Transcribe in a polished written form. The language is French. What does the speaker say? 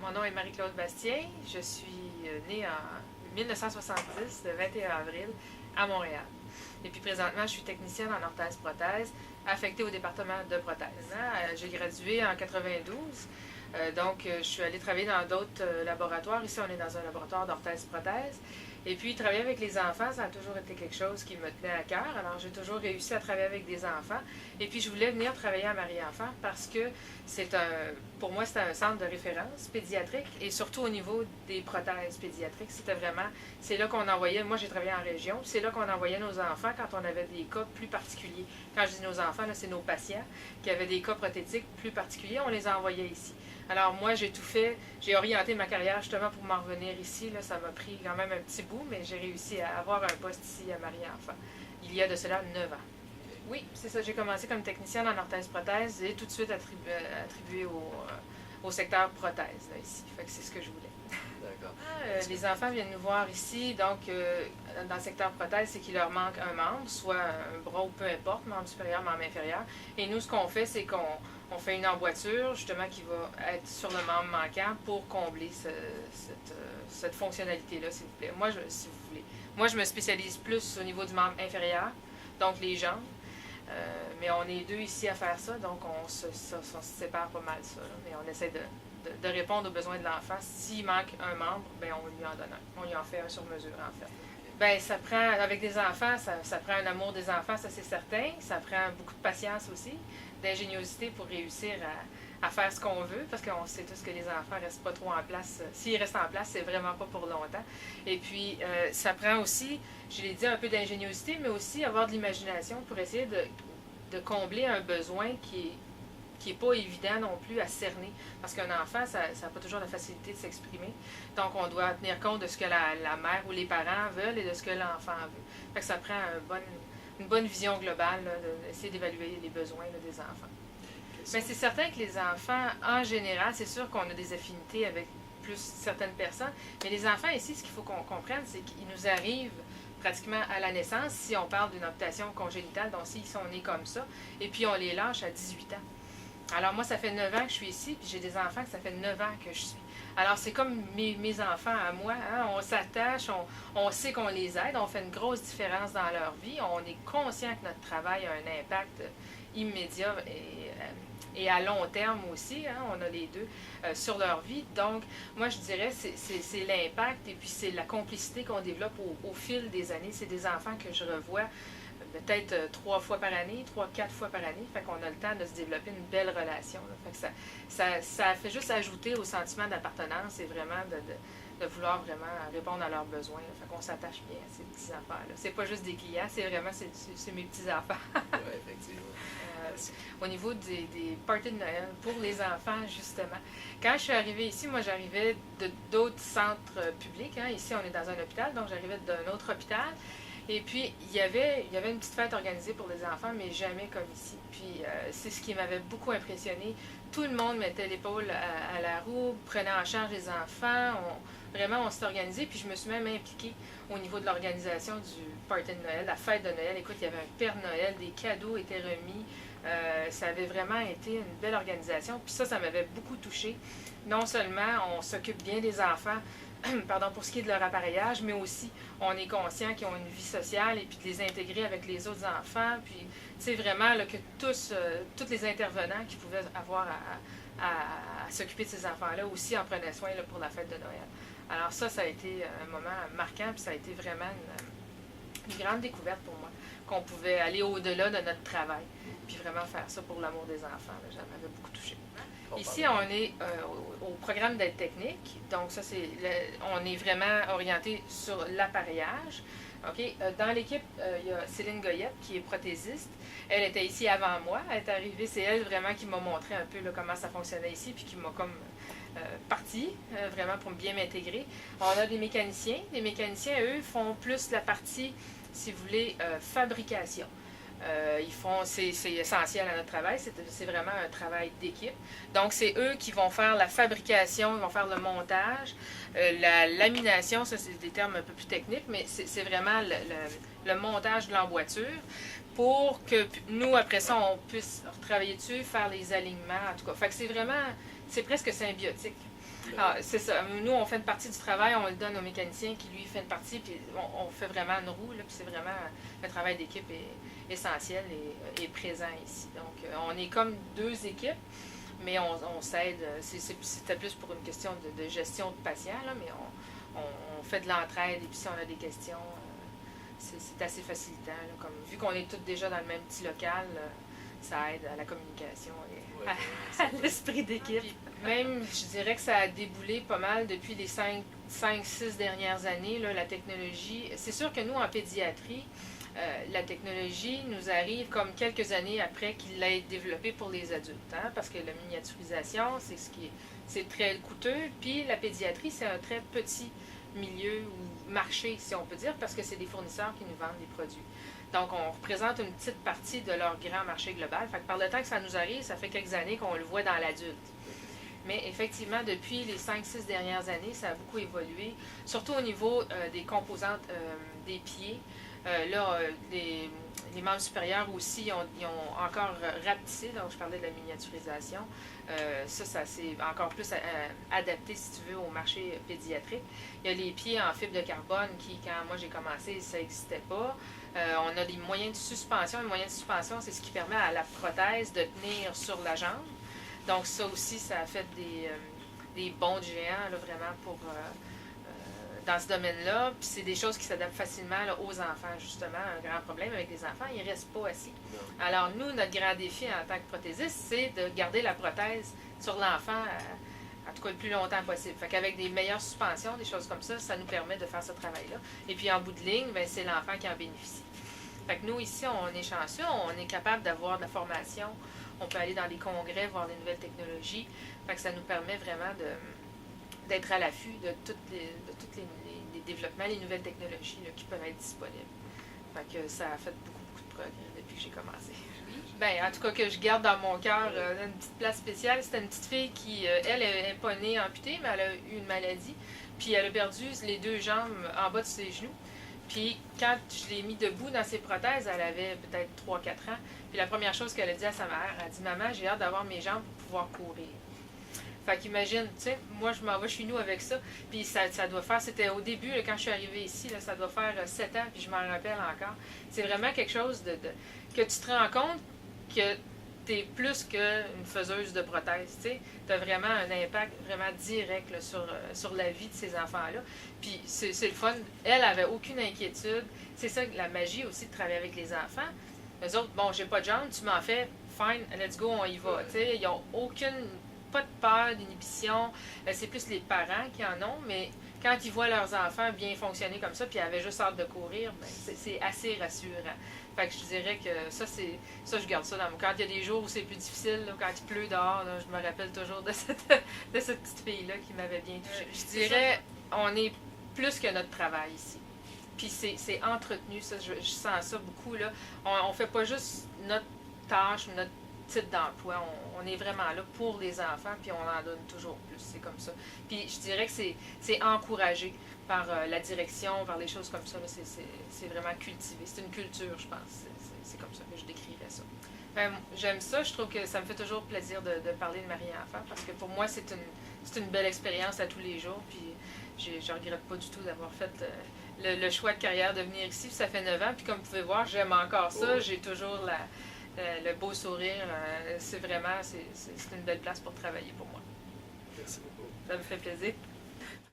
Mon nom est Marie-Claude Bastien. Je suis née en 1970, le 21 avril, à Montréal. Et puis présentement, je suis technicienne en orthèse-prothèse, affectée au département de prothèse. J'ai gradué en 92, donc je suis allée travailler dans d'autres laboratoires. Ici, on est dans un laboratoire d'orthèse-prothèse. Et puis, travailler avec les enfants, ça a toujours été quelque chose qui me tenait à cœur. Alors, j'ai toujours réussi à travailler avec des enfants. Et puis, je voulais venir travailler à Marie-Enfant parce que pour moi, c'était un centre de référence pédiatrique et surtout au niveau des prothèses pédiatriques. C'est là qu'on envoyait, moi j'ai travaillé en région, c'est là qu'on envoyait nos enfants quand on avait des cas plus particuliers. Quand je dis nos enfants, là, c'est nos patients qui avaient des cas prothétiques plus particuliers, on les envoyait ici. Alors moi, j'ai tout fait, j'ai orienté ma carrière justement pour m'en revenir ici. Là, ça m'a pris quand même un petit bout, mais j'ai réussi à avoir un poste ici à Marie-Enfant. Il y a de cela 9 ans. Oui, c'est ça. J'ai commencé comme technicienne en orthèse-prothèse et tout de suite attribué au secteur prothèse, là, ici. Fait que c'est ce que je voulais. D'accord. Les enfants viennent nous voir ici, donc dans le secteur prothèse, c'est qu'il leur manque un membre, soit un bras ou peu importe, membre supérieur, membre inférieur. Et nous, ce qu'on fait, c'est qu'on fait une emboîture, justement, qui va être sur le membre manquant pour combler cette fonctionnalité-là, s'il vous plaît. Si vous voulez. Moi, je me spécialise plus au niveau du membre inférieur, donc les jambes. Mais on est deux ici à faire ça, donc on se sépare pas mal ça. Là, mais on essaie de répondre aux besoins de l'enfant. S'il manque un membre, ben on lui en donne un. On lui en fait un sur mesure, en fait. Ben ça prend, avec des enfants, ça prend un amour des enfants, ça c'est certain. Ça prend beaucoup de patience aussi, d'ingéniosité pour réussir à faire ce qu'on veut, parce qu'on sait tous que les enfants ne restent pas trop en place. S'ils restent en place, c'est vraiment pas pour longtemps. Et puis, ça prend aussi, je l'ai dit, un peu d'ingéniosité, mais aussi avoir de l'imagination pour essayer de combler un besoin qui est pas évident non plus à cerner. Parce qu'un enfant, ça n'a pas toujours la facilité de s'exprimer. Donc, on doit tenir compte de ce que la mère ou les parents veulent et de ce que l'enfant veut. Fait que ça prend une bonne vision globale, d'essayer d'évaluer les besoins là, des enfants. Mais c'est certain que les enfants, en général, c'est sûr qu'on a des affinités avec plus certaines personnes, mais les enfants ici, ce qu'il faut qu'on comprenne, c'est qu'ils nous arrivent pratiquement à la naissance, si on parle d'une amputation congénitale, donc s'ils sont nés comme ça, et puis on les lâche à 18 ans. Alors moi, ça fait 9 ans que je suis ici, puis j'ai des enfants que ça fait 9 ans que je suis. Alors c'est comme mes enfants à moi, hein? On s'attache, on sait qu'on les aide, on fait une grosse différence dans leur vie, on est conscient que notre travail a un impact immédiat et à long terme aussi, hein, on a les deux, sur leur vie. Donc, moi, je dirais, c'est l'impact et puis c'est la complicité qu'on développe au fil des années. C'est des enfants que je revois peut-être 3 fois par année, 3-4 fois par année. Fait qu'on a le temps de se développer une belle relation. Là. Fait que ça fait juste ajouter au sentiment d'appartenance et vraiment de vouloir vraiment répondre à leurs besoins. Là. Fait qu'on s'attache bien à ces petits enfants-là. C'est pas juste des clients, c'est vraiment c'est mes petits enfants. Oui, effectivement. Au niveau des parties de Noël pour les enfants, justement. Quand je suis arrivée ici, moi j'arrivais d'autres centres publics. Hein. Ici, on est dans un hôpital, donc j'arrivais d'un autre hôpital. Et puis, il y avait une petite fête organisée pour les enfants, mais jamais comme ici. Puis, c'est ce qui m'avait beaucoup impressionné. Tout le monde mettait l'épaule à la roue, prenait en charge les enfants. Vraiment, on s'est organisé. Puis, je me suis même impliquée au niveau de l'organisation du party de Noël, la fête de Noël. Écoute, il y avait un Père Noël, des cadeaux étaient remis. Ça avait vraiment été une belle organisation. Puis ça m'avait beaucoup touchée. Non seulement on s'occupe bien des enfants, pardon, pour ce qui est de leur appareillage, mais aussi on est conscient qu'ils ont une vie sociale et puis de les intégrer avec les autres enfants. Puis, tu sais, vraiment là, que tous les intervenants qui pouvaient avoir à s'occuper de ces enfants-là aussi en prenaient soin là, pour la fête de Noël. Alors ça a été un moment marquant, puis ça a été vraiment une grande découverte pour moi, qu'on pouvait aller au-delà de notre travail, puis vraiment faire ça pour l'amour des enfants. Là, ça m'avait beaucoup touché. Ici, on est au programme d'aide technique, donc ça, on est vraiment orienté sur l'appareillage. Okay? Dans l'équipe, il y a Céline Goyette, qui est prothésiste. Elle était ici avant moi. Elle est arrivée, c'est elle vraiment qui m'a montré un peu là, comment ça fonctionnait ici, puis qui m'a comme partie, vraiment pour bien m'intégrer. On a des mécaniciens. Les mécaniciens, eux, font plus la partie, si vous voulez, fabrication. C'est essentiel à notre travail, c'est vraiment un travail d'équipe. Donc, c'est eux qui vont faire la fabrication, ils vont faire le montage, la lamination, ça c'est des termes un peu plus techniques, mais c'est vraiment le montage de l'emboîture pour que nous, après ça, on puisse travailler dessus, faire les alignements, en tout cas. Fait que c'est vraiment, c'est presque symbiotique. Ah, c'est ça. Nous, on fait une partie du travail, on le donne au mécanicien qui, lui, fait une partie, puis on fait vraiment une roue, là, puis c'est vraiment le travail d'équipe est essentiel et présent ici. Donc, on est comme deux équipes, mais on s'aide. C'était plus pour une question de gestion de patients, là, mais on fait de l'entraide, et puis si on a des questions, c'est assez facilitant. Là, comme, vu qu'on est tous déjà dans le même petit local, ça aide à la communication et à l'esprit d'équipe. Même, je dirais que ça a déboulé pas mal depuis les 5-6 dernières années, là, la technologie. C'est sûr que nous, en pédiatrie, la technologie nous arrive comme quelques années après qu'il ait été développé pour les adultes, hein, parce que la miniaturisation, c'est très coûteux, puis la pédiatrie, c'est un très petit milieu ou marché, si on peut dire, parce que c'est des fournisseurs qui nous vendent des produits. Donc, on représente une petite partie de leur grand marché global. Fait que par le temps que ça nous arrive, ça fait quelques années qu'on le voit dans l'adulte. Mais effectivement, depuis les 5-6 dernières années, ça a beaucoup évolué, surtout au niveau des composantes des pieds. Les membres supérieurs aussi, ils ont encore rapetissé, donc je parlais de la miniaturisation. Ça s'est encore plus adapté, si tu veux, au marché pédiatrique. Il y a les pieds en fibre de carbone qui, quand moi j'ai commencé, ça n'existait pas. On a des moyens de suspension. Les moyens de suspension, c'est ce qui permet à la prothèse de tenir sur la jambe. Donc ça aussi, ça a fait des bons de géants, là, vraiment, dans ce domaine-là. Puis c'est des choses qui s'adaptent facilement là, aux enfants, justement. Un grand problème avec les enfants, ils ne restent pas assis. Alors nous, notre grand défi en tant que prothésiste, c'est de garder la prothèse sur l'enfant, en tout cas le plus longtemps possible. Fait qu'avec des meilleures suspensions, des choses comme ça nous permet de faire ce travail-là. Et puis en bout de ligne, ben, c'est l'enfant qui en bénéficie. Fait que nous, ici, on est chanceux, on est capable d'avoir de la formation. On peut aller dans des congrès, voir des nouvelles technologies. Fait que ça nous permet vraiment d'être à l'affût de tous les développements, les nouvelles technologies là, qui peuvent être disponibles. Fait que ça a fait beaucoup de progrès depuis que j'ai commencé. Ben, en tout cas, que je garde dans mon cœur une petite place spéciale. C'était une petite fille qui, elle, n'est pas née amputée, mais elle a eu une maladie. Puis elle a perdu les deux jambes en bas de ses genoux. Puis quand je l'ai mis debout dans ses prothèses, elle avait peut-être 3-4 ans. Puis la première chose qu'elle a dit à sa mère, elle a dit « Maman, j'ai hâte d'avoir mes jambes pour pouvoir courir. » Fait qu'imagine, tu sais, moi je m'en vais chez nous avec ça. Puis ça doit faire, c'était au début, là, quand je suis arrivée ici, là, ça doit faire 7 ans, puis je m'en rappelle encore. C'est vraiment quelque chose que tu te rends compte que tu es plus qu'une faiseuse de prothèses. Tu as vraiment un impact vraiment direct là, sur la vie de ces enfants-là. Puis c'est le fun. Elle avait aucune inquiétude. C'est ça la magie aussi de travailler avec les enfants. Eux autres, bon, j'ai pas de jambes, tu m'en fais, fine, let's go, on y va. T'sais, ils n'ont pas de peur, d'inhibition. C'est plus les parents qui en ont, mais quand ils voient leurs enfants bien fonctionner comme ça, puis ils avaient juste hâte de courir, ben, c'est assez rassurant. Fait que je dirais que ça, je garde ça dans mon... Quand il y a des jours où c'est plus difficile, là, quand il pleut dehors, là, je me rappelle toujours de cette petite fille-là qui m'avait bien touchée. Je dirais, on est plus que notre travail ici. Puis c'est entretenu, ça, je sens ça beaucoup, là. On fait pas juste notre tâche, notre type d'emploi. On est vraiment là pour les enfants, puis on en donne toujours plus. C'est comme ça. Puis je dirais que c'est encouragé par la direction, par les choses comme ça. C'est vraiment cultivé. C'est une culture, je pense. C'est comme ça que je décrirais ça. J'aime ça. Je trouve que ça me fait toujours plaisir de parler de Marie-Enfant, parce que pour moi, c'est une belle expérience à tous les jours. Puis je regrette pas du tout d'avoir fait le choix de carrière de venir ici. Puis ça fait 9 ans. Puis comme vous pouvez voir, j'aime encore ça. J'ai toujours le beau sourire. C'est vraiment, c'est une belle place pour travailler pour moi. Merci beaucoup. Ça me fait plaisir.